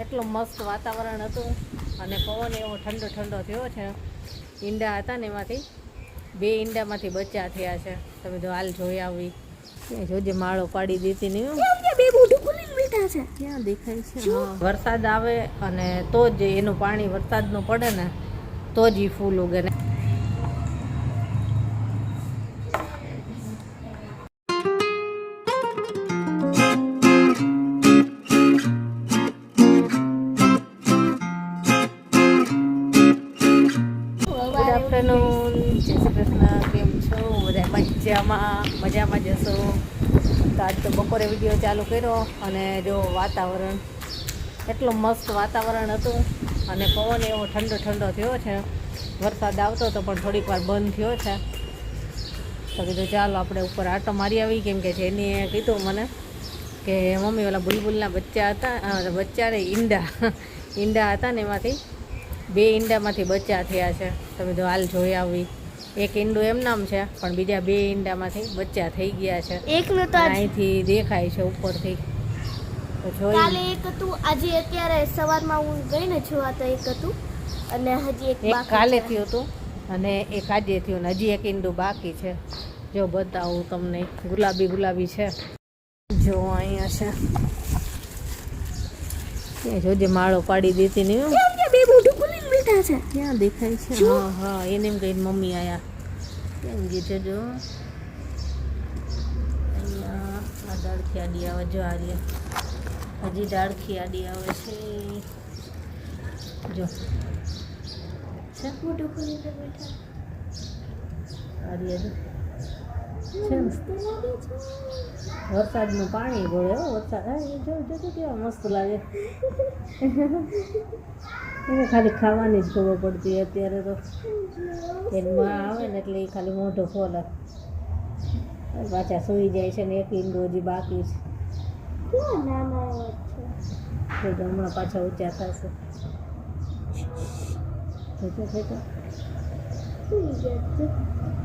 એટલું મસ્ત વાતાવરણ હતું અને પવન એવો ઠંડો ઠંડો થયો છે. ઈંડા હતા ને એમાંથી 2 ઈંડામાંથી બચ્ચા થયા છે. તમે તો હાલ જોઈ આવી જોજે માળો પાડી દેતી નહીં ક્યાં દેખાય છે. વરસાદ આવે અને તો જ એનું પાણી વરસાદનું પડે ને તો જ એ ફૂલ ઉગે ને. જય શ્રી કૃષ્ણ. કેમ છો બધા? મજામાં જશો. તો આજ તો બપોરે વિડીયો ચાલુ કર્યો અને જો વાતાવરણ એટલું મસ્ત વાતાવરણ હતું અને પવન એવો ઠંડો ઠંડો થયો છે. વરસાદ આવતો હતો પણ થોડીક વાર બંધ થયો છે. તો કીધું ચાલો આપણે ઉપર આટો મારી આવી, કેમ કે જેનીએ કીધું મને કે મમ્મી ઓલા બુલબુલના બચ્ચા હતા, બચ્ચાને ઈંડા હતા ને એમાંથી 2 ઈંડામાંથી બચ્ચા થયા છે. તમે તો હાલ જોઈ આવી. એક ઈંડું એમ નામ છે પણ બીજા 2 ઈંડામાંથી બચ્ચા થઈ ગયા છે. એકનું તો અહીંથી દેખાય છે ઉપરથી. તો જોઈ કાલે એક હતું, આજે અત્યારે સવારમાં હું ગઈ ને જોવા તો એક હતું અને હજી એક બાકી કાલે થયું હતું અને એક આજે થયું ને હજી એક ઈંડું બાકી છે. જો બતાવું તમને, ગુલાબી છે. જો અહીંયા છે. ત્યાં જોજે માળો પાડી દેતી નહીં છે. ક્યાં દેખાય છે? હા એને એમ કહીને મમ્મી આયા કેમ ગઈ જો અહીંયા આ ડાળખી આડી આવે. જો આ રહ્યા, હજી ડાળખી આડી આવે છે. જો વરસાદનું પાણી ભળે. વરસાદ જો કેવા મસ્ત લાગે. એને ખાલી ખાવાની જ ખબર પડતી અત્યારે તો. એમાં આવે ને એટલે એ ખાલી મોઢો ખોલે, પાછા સૂઈ જાય છે ને એક ઈંડું હજી બાકી છે. હમણાં પાછા ઊંચા થશે.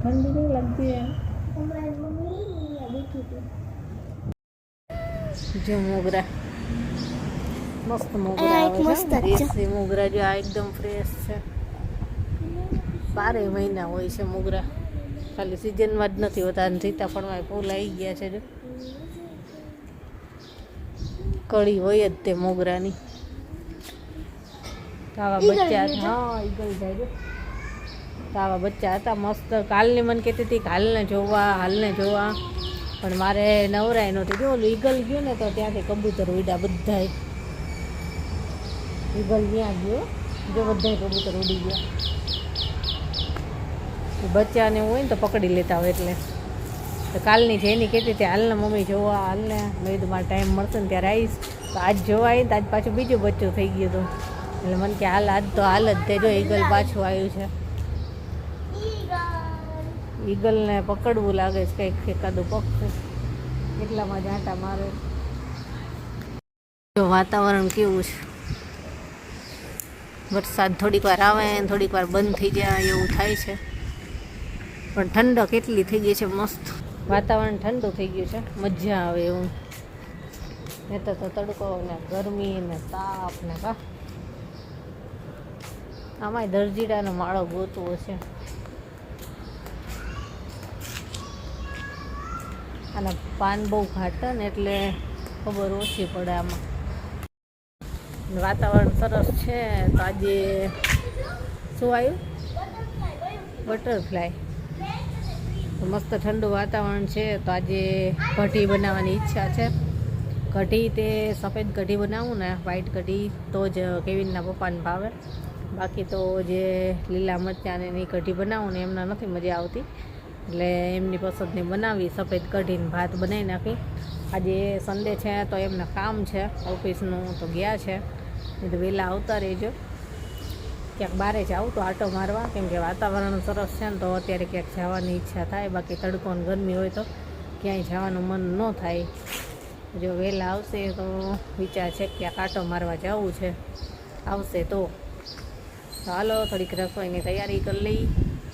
ઠંડી નહીં લાગતી એમ. જો મોગરા મસ્ત મોગરા આવે છે. દેશી મોગરા જો આ એકદમ ફ્રેશ છે. 12 મહિના હોય છે મોગરા, ખાલી સિઝનમાં જ નથી હોતા. અને સીતાફળમાં ફૂલ આવી ગયા છે. જો કળી હોય જ તે મોગરાની. આવા બચ્ચા ઈગલ જાય છે. આવા બચ્ચા હતા મસ્ત. કાલની મને કહેતી હતી કે હાલને જોવા પણ મારે નવરાય નહોતી. જો ઓલું ઈગલ ગયું ને તો ત્યાંથી કબૂતર ઉડ્યા બધા. ઈગલ ત્યાં ગયો જો બધા કબૂતર ઉડી ગયા. બચ્ચાને એવું હોય ને તો પકડી લેતા હોય. એટલે તો કાલની જેની કહેતી હતી હાલને મમ્મી જોવા હાલને. મેં કીધું મારે ટાઈમ મળશે ને ત્યારે આવીશ. તો આજ જોવા આવી તો આજ પાછું બીજું બચ્ચું થઈ ગયું હતું. એટલે મને કે હાલ આજ તો હાલ જ તે જો ઈગલ પાછું આવ્યું છે. ઈગલને પકડવું લાગે છે કંઈક એકાદું પક્ષ, એટલામાં જ આંટા મારે. જો વાતાવરણ કેવું છે. વરસાદ થોડીક વાર આવે થોડીક વાર બંધ થઈ જાય એવું થાય છે. પણ ઠંડક કેટલી થઈ ગઈ છે. મસ્ત વાતાવરણ ઠંડુ થઈ ગયું છે. મજા આવે એવું. નહીં તો તડકો ને ગરમી ને તાપ ને આમાંય દરજીડાનો માળો ગોતવો છે. અને પાન બહુ ઘાટા ને એટલે ખબર ઓછી પડે આમાં. વાતાવરણ સરસ છે. તો આજે શું આવ્યું? બટરફ્લાય. મસ્ત ઠંડુ વાતાવરણ છે. તો આજે કઢી બનાવવાની ઈચ્છા છે. કઢી તે સફેદ કઢી બનાવું ને, વ્હાઈટ કઢી તો જ કેવિનના પપ્પાને ભાવે. બાકી તો જે લીલા મરચાં એની કઢી બનાવું ને એમના નથી મજા આવતી. એટલે એમની પસંદની બનાવી સફેદ કઢીને ભાત બનાવી નાખી. આજે સન્ડે છે તો એમને કામ છે ઓફિસનું, તો ગયા છે. એ તો વહેલા આવતા રહેજો. ક્યાંક બહારે જાઉં તો આટો મારવા, કેમ કે વાતાવરણ સરસ છે ને તો અત્યારે ક્યાંક જવાની ઈચ્છા થાય. બાકી તડકો ને ગરમી હોય તો ક્યાંય જવાનું મન ન થાય. જો વહેલા આવશે તો વિચાર છે ક્યાંક આટો મારવા જવું છે. આવશે તો હાલો થોડીક રસોઈની તૈયારી કરી લઈ,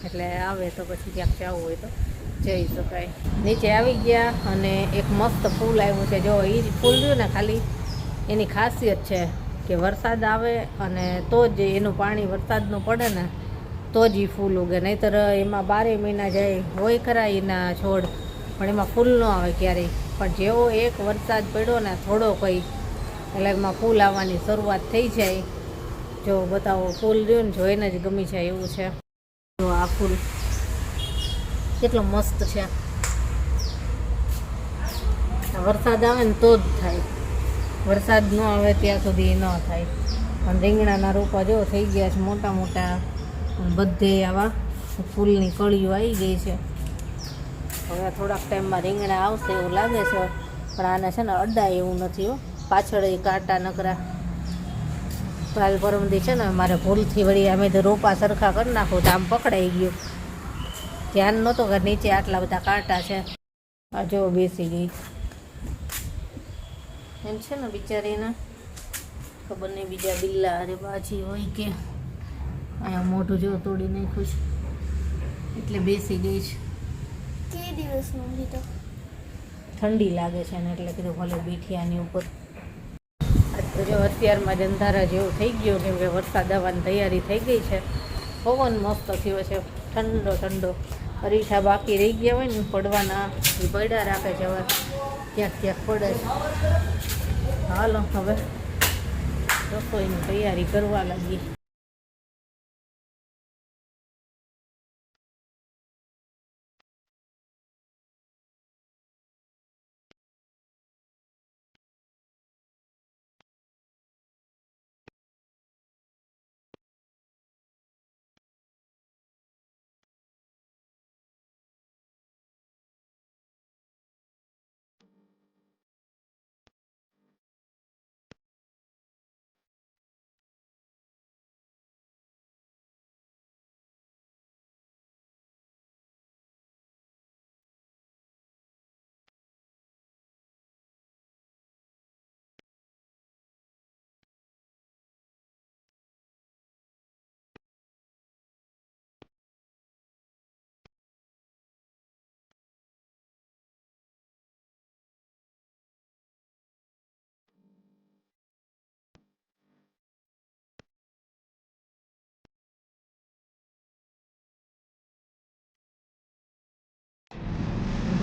એટલે આવે તો પછી ક્યાંક જવું હોય તો જઈ શકાય. નીચે આવી ગયા અને એક મસ્ત ફૂલ આવ્યું છે. જો એ ફૂલ રહ્યું ને ખાલી એની ખાસિયત છે કે વરસાદ આવે અને તો જ એનું પાણી વરસાદનું પડે ને તો જ એ ફૂલ ઉગે, નહીંતર એમાં 12 મહિના જાય હોય ખરા એના છોડ, પણ એમાં ફૂલ ન આવે ક્યારેય. પણ જેવો એક વરસાદ પડ્યો ને થોડો કંઈ, એટલે એમાં ફૂલ આવવાની શરૂઆત થઈ જાય. જો બતાવો ફૂલ રહ્યું ને જોઈને જ ગમી જાય એવું છે. જો આ ફૂલ કેટલો મસ્ત છે. વરસાદ આવે ને તો જ થાય, વરસાદ ન આવે ત્યાં સુધી ન થાય. અને રીંગણાના રોપા જો થઈ ગયા છે મોટા મોટા, બધે આવા ફૂલની કળીઓ આવી ગઈ છે. હવે થોડાક ટાઈમમાં રીંગણા આવશે એવું લાગે છે, પણ આને છે ને અડાય એવું નથી હો, પાછળ એ કાંટા નકરા. કાલ પરમદી છે ને મારે ભૂલથી વળી અમે તો રોપા સરખા કરી નાખો તો આમ પકડાઈ ગયું, ધ્યાન નહોતો કે નીચે આટલા બધા કાંટા છે. આ જો બેસી ગઈ એમ છે ને બિચારીને ખબર નહીં બીજા બિલ્લા અરે બાજી હોય કે અહીંયા મોઢું જો તોડી નાખ્યું છે એટલે બેસી ગઈ છે. કે દિવસનું તો ઠંડી લાગે છે ને એટલે કીધું ભલે બીઠિયાની ઉપર. તો જો અત્યારમાં જ અંધારા જેવું થઈ ગયું, કેમ કે વરસાદ આવવાની તૈયારી થઈ ગઈ છે. પવન મસ્ત થયો છે, ઠંડો ઠંડો. અરીઠા બાકી રહી ગયા હોય ને પડવાના એ પડ્યા રાખે છે, હવે ક્યાંક ક્યાંક પડે છે. હાલો હવે રસોઈની તૈયારી કરવા લાગી.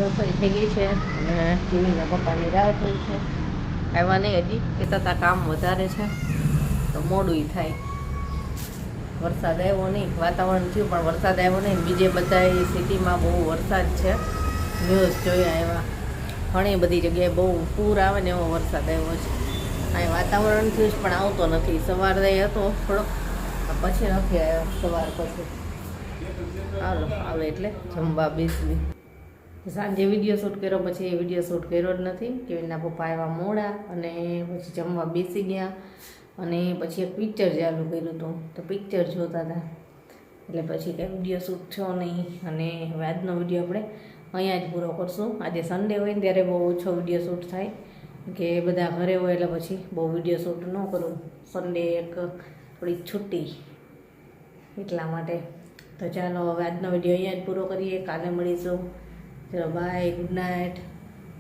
રસોઈ થઈ ગઈ છે અને ટીવીના પપ્પાની રાહ થઈ છે. આવ્યા નહીં હજી, કહેતા હતા કામ વધારે છે તો મોડું થાય. વરસાદ આવ્યો નહીં, વાતાવરણ થયું પણ વરસાદ આવ્યો નહીં. બીજે બધા સિટીમાં બહુ વરસાદ છે, ન્યૂઝ જોયા આવ્યા. ઘણી બધી જગ્યાએ બહુ પૂર આવે ને એવો વરસાદ આવ્યો છે. અહીં વાતાવરણ થયું છે પણ આવતો નથી. સવારે હતો થોડોક, પછી નથી આવ્યો સવાર પછી. હાલો આવે એટલે જમવા બેસવી. સાંજે વિડીયો શૂટ કર્યો, પછી એ વિડીયો શૂટ કર્યો જ નથી. કેવીનના પપ્પા આવ્યા મોડા અને પછી જમવા બેસી ગયા અને પછી એક પિક્ચર ચાલુ કર્યું હતું તો પિક્ચર જોતા હતા, એટલે પછી કંઈ વિડીયો શૂટ થયો નહીં. અને હવે આજનો વિડીયો આપણે અહીંયા જ પૂરો કરશું. આજે સન્ડે હોય ને ત્યારે બહુ ઓછો વિડીયો શૂટ થાય, કે બધા ઘરે હોય એટલે પછી બહુ વિડીયો શૂટ ન કરું. સન્ડે એક થોડીક છુટ્ટી એટલા માટે. તો ચાલો હવે આજનો વિડીયો અહીંયા જ પૂરો કરીએ, કાલે મળીશું. ચલો બાય, ગુડ નાઇટ.